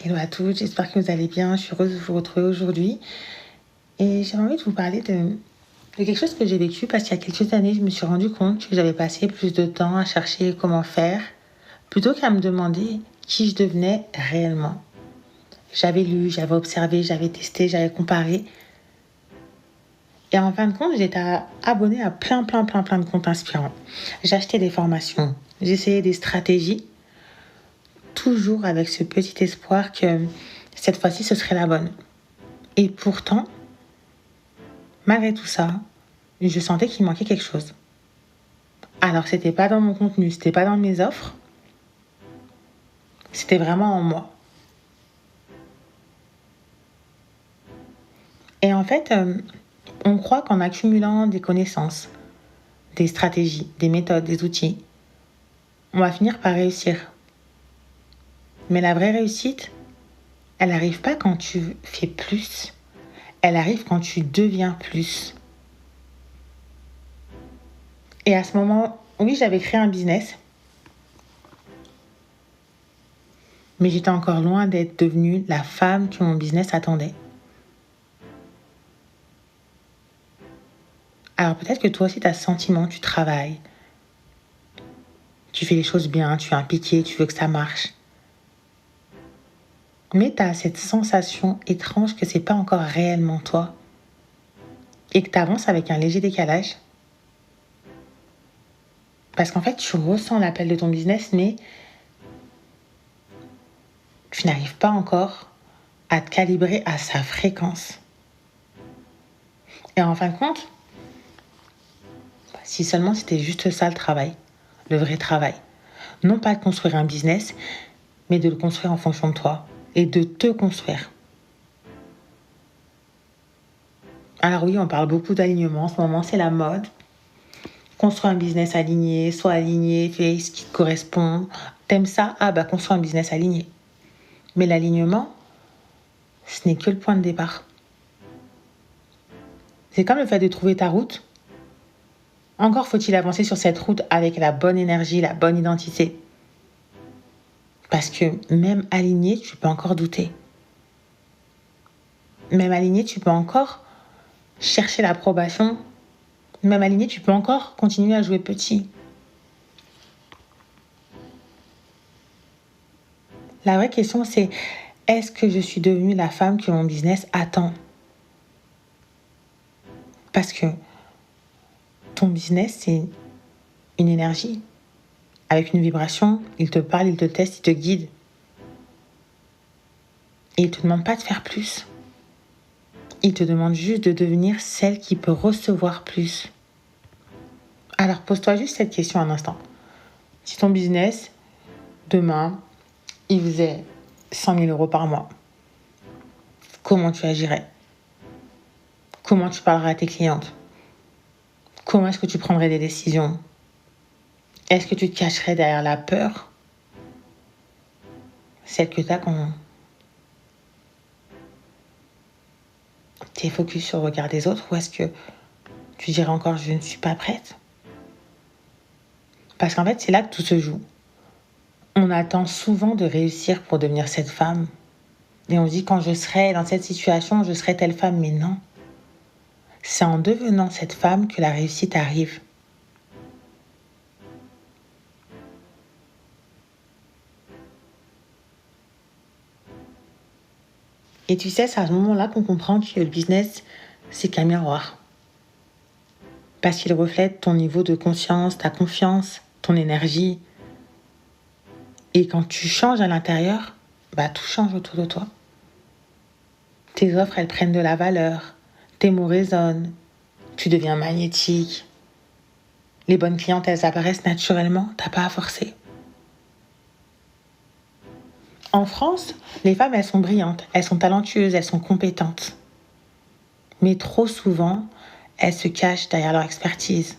Hello à toutes, j'espère que vous allez bien. Je suis heureuse de vous retrouver aujourd'hui. Et j'avais envie de vous parler de quelque chose que j'ai vécu parce qu'il y a quelques années, je me suis rendu compte que j'avais passé plus de temps à chercher comment faire plutôt qu'à me demander qui je devenais réellement. J'avais lu, j'avais observé, j'avais testé, j'avais comparé. Et en fin de compte, j'étais abonnée à plein de comptes inspirants. J'achetais des formations, j'essayais des stratégies, toujours avec ce petit espoir que cette fois-ci, ce serait la bonne. Et pourtant, malgré tout ça, je sentais qu'il manquait quelque chose. Alors, c'était pas dans mon contenu, c'était pas dans mes offres, c'était vraiment en moi. Et en fait, on croit qu'en accumulant des connaissances, des stratégies, des méthodes, des outils, on va finir par réussir. Mais la vraie réussite, elle n'arrive pas quand tu fais plus, elle arrive quand tu deviens plus. Et à ce moment, oui, j'avais créé un business, mais j'étais encore loin d'être devenue la femme que mon business attendait. Alors peut-être que toi aussi tu as ce sentiment, tu travailles, tu fais les choses bien, tu es impliqué, tu veux que ça marche. Mais tu as cette sensation étrange que c'est pas encore réellement toi et que tu avances avec un léger décalage. Parce qu'en fait, tu ressens l'appel de ton business, mais tu n'arrives pas encore à te calibrer à sa fréquence. Et en fin de compte, si seulement c'était juste ça le travail, le vrai travail. Non pas de construire un business, mais de le construire en fonction de toi et de te construire. Alors oui, on parle beaucoup d'alignement. En ce moment, c'est la mode. Construire un business aligné, sois aligné, fais ce qui te correspond. T'aimes ça? Ah bah construis un business aligné. Mais l'alignement, ce n'est que le point de départ. C'est comme le fait de trouver ta route. Encore faut-il avancer sur cette route avec la bonne énergie, la bonne identité. Parce que même aligné, tu peux encore douter. Même aligné, tu peux encore chercher l'approbation. Même aligné, tu peux encore continuer à jouer petit. La vraie question, c'est est-ce que je suis devenue la femme que mon business attend? Parce que ton business, c'est une énergie. Avec une vibration, il te parle, il te teste, il te guide. Et il ne te demande pas de faire plus. Il te demande juste de devenir celle qui peut recevoir plus. Alors pose-toi juste cette question un instant. Si ton business, demain, il faisait 100 000 euros par mois, comment tu agirais? Comment tu parlerais à tes clientes? Comment est-ce que tu prendrais des décisions? Est-ce que tu te cacherais derrière la peur? Celle que tu as quand tu es focus sur le regard des autres, ou est-ce que tu dirais encore je ne suis pas prête? Parce qu'en fait, c'est là que tout se joue. On attend souvent de réussir pour devenir cette femme. Et on se dit quand je serai dans cette situation, je serai telle femme. Mais non. C'est en devenant cette femme que la réussite arrive. Et tu sais, c'est à ce moment-là qu'on comprend que le business, c'est qu'un miroir. Parce qu'il reflète ton niveau de conscience, ta confiance, ton énergie. Et quand tu changes à l'intérieur, bah tout change autour de toi. Tes offres, elles prennent de la valeur. Tes mots résonnent. Tu deviens magnétique. Les bonnes clientes, elles apparaissent naturellement. T'as pas à forcer. En France, les femmes, elles sont brillantes. Elles sont talentueuses. Elles sont compétentes. Mais trop souvent, elles se cachent derrière leur expertise.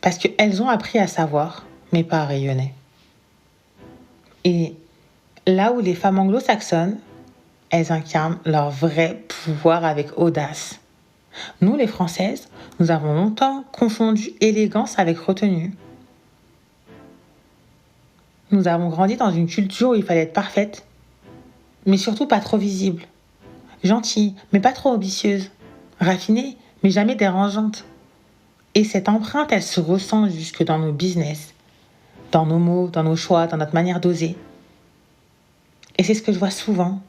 Parce qu'elles ont appris à savoir, mais pas à rayonner. Et là où les femmes anglo-saxonnes, elles incarnent leur vrai pouvoir avec audace. Nous, les Françaises, nous avons longtemps confondu élégance avec retenue. Nous avons grandi dans une culture où il fallait être parfaite, mais surtout pas trop visible. Gentille, mais pas trop ambitieuse. Raffinée, mais jamais dérangeante. Et cette empreinte, elle se ressent jusque dans nos business, dans nos mots, dans nos choix, dans notre manière d'oser. Et c'est ce que je vois souvent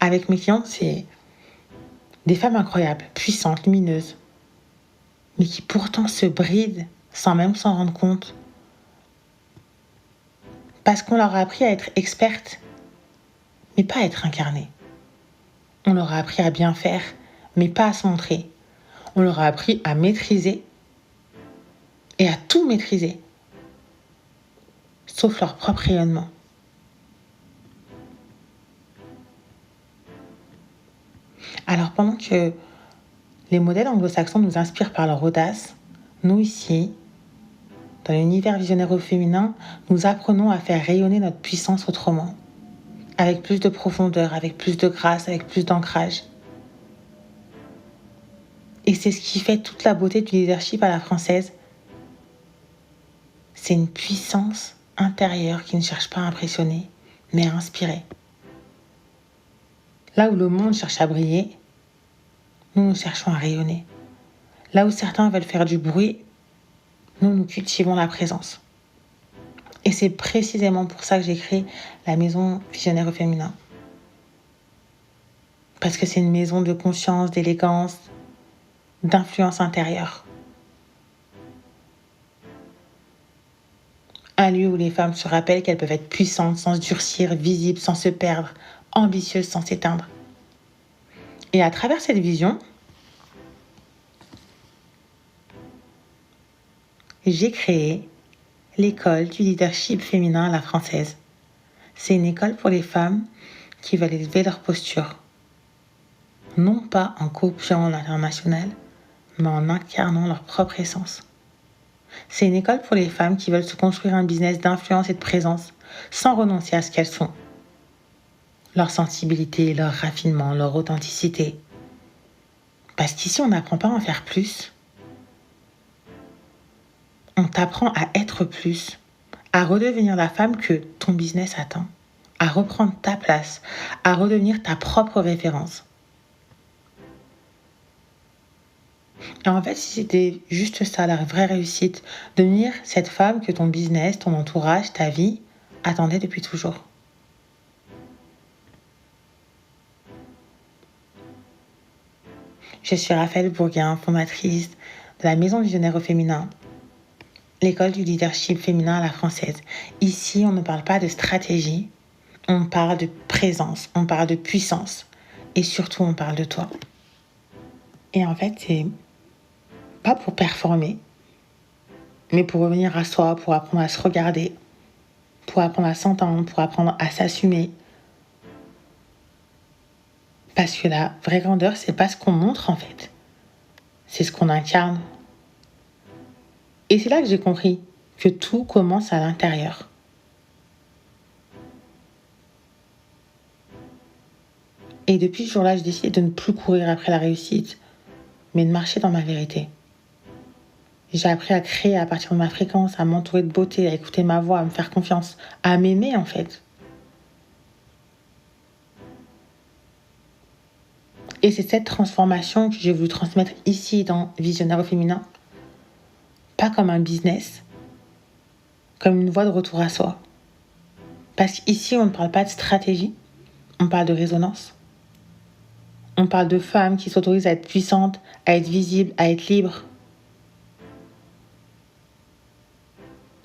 avec mes clients, c'est des femmes incroyables, puissantes, lumineuses, mais qui pourtant se brident sans même s'en rendre compte. Parce qu'on leur a appris à être expertes, mais pas à être incarnées. On leur a appris à bien faire, mais pas à se montrer. On leur a appris à maîtriser et à tout maîtriser, sauf leur propre rayonnement. Alors pendant que les modèles anglo-saxons nous inspirent par leur audace, nous ici, dans l'univers visionnaire au féminin, nous apprenons à faire rayonner notre puissance autrement, avec plus de profondeur, avec plus de grâce, avec plus d'ancrage. Et c'est ce qui fait toute la beauté du leadership à la française. C'est une puissance intérieure qui ne cherche pas à impressionner, mais à inspirer. Là où le monde cherche à briller, nous cherchons à rayonner. Là où certains veulent faire du bruit, nous cultivons la présence. Et c'est précisément pour ça que j'ai créé la maison visionnaire au féminin. Parce que c'est une maison de conscience, d'élégance, d'influence intérieure. Un lieu où les femmes se rappellent qu'elles peuvent être puissantes sans se durcir, visibles sans se perdre, ambitieuses sans s'éteindre. Et à travers cette vision, j'ai créé l'école du leadership féminin à la française. C'est une école pour les femmes qui veulent élever leur posture. Non pas en copiant l'international, mais en incarnant leur propre essence. C'est une école pour les femmes qui veulent se construire un business d'influence et de présence sans renoncer à ce qu'elles sont. Leur sensibilité, leur raffinement, leur authenticité. Parce qu'ici, on n'apprend pas à en faire plus. On t'apprend à être plus, à redevenir la femme que ton business attend, à reprendre ta place, à redevenir ta propre référence. Et en fait, si c'était juste ça, la vraie réussite, devenir cette femme que ton business, ton entourage, ta vie attendait depuis toujours. Je suis Raphaël Bourguin, fondatrice de la Maison Visionnaire au féminin, l'école du leadership féminin à la française. Ici, on ne parle pas de stratégie, on parle de présence, on parle de puissance et surtout, on parle de toi. Et en fait, c'est pas pour performer, mais pour revenir à soi, pour apprendre à se regarder, pour apprendre à s'entendre, pour apprendre à s'assumer. Parce que la vraie grandeur, c'est pas ce qu'on montre en fait, c'est ce qu'on incarne. Et c'est là que j'ai compris que tout commence à l'intérieur. Et depuis ce jour-là, j'ai décidé de ne plus courir après la réussite, mais de marcher dans ma vérité. J'ai appris à créer à partir de ma fréquence, à m'entourer de beauté, à écouter ma voix, à me faire confiance, à m'aimer en fait. Et c'est cette transformation que j'ai voulu transmettre ici dans Visionnaire au féminin. Pas comme un business, comme une voie de retour à soi. Parce qu'ici, on ne parle pas de stratégie, on parle de résonance. On parle de femmes qui s'autorisent à être puissantes, à être visibles, à être libres.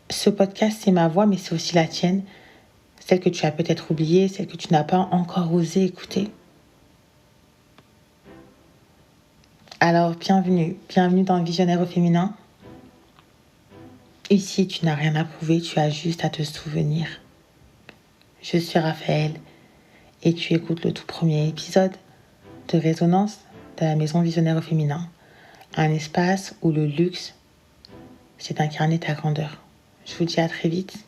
Ce podcast, c'est ma voix, mais c'est aussi la tienne. Celle que tu as peut-être oubliée, celle que tu n'as pas encore osé écouter. Alors, bienvenue dans le Visionnaire au féminin. Ici, tu n'as rien à prouver, tu as juste à te souvenir. Je suis Raphaël et tu écoutes le tout premier épisode de Résonance de la Maison Visionnaire au féminin. Un espace où le luxe, c'est d'incarner ta grandeur. Je vous dis à très vite.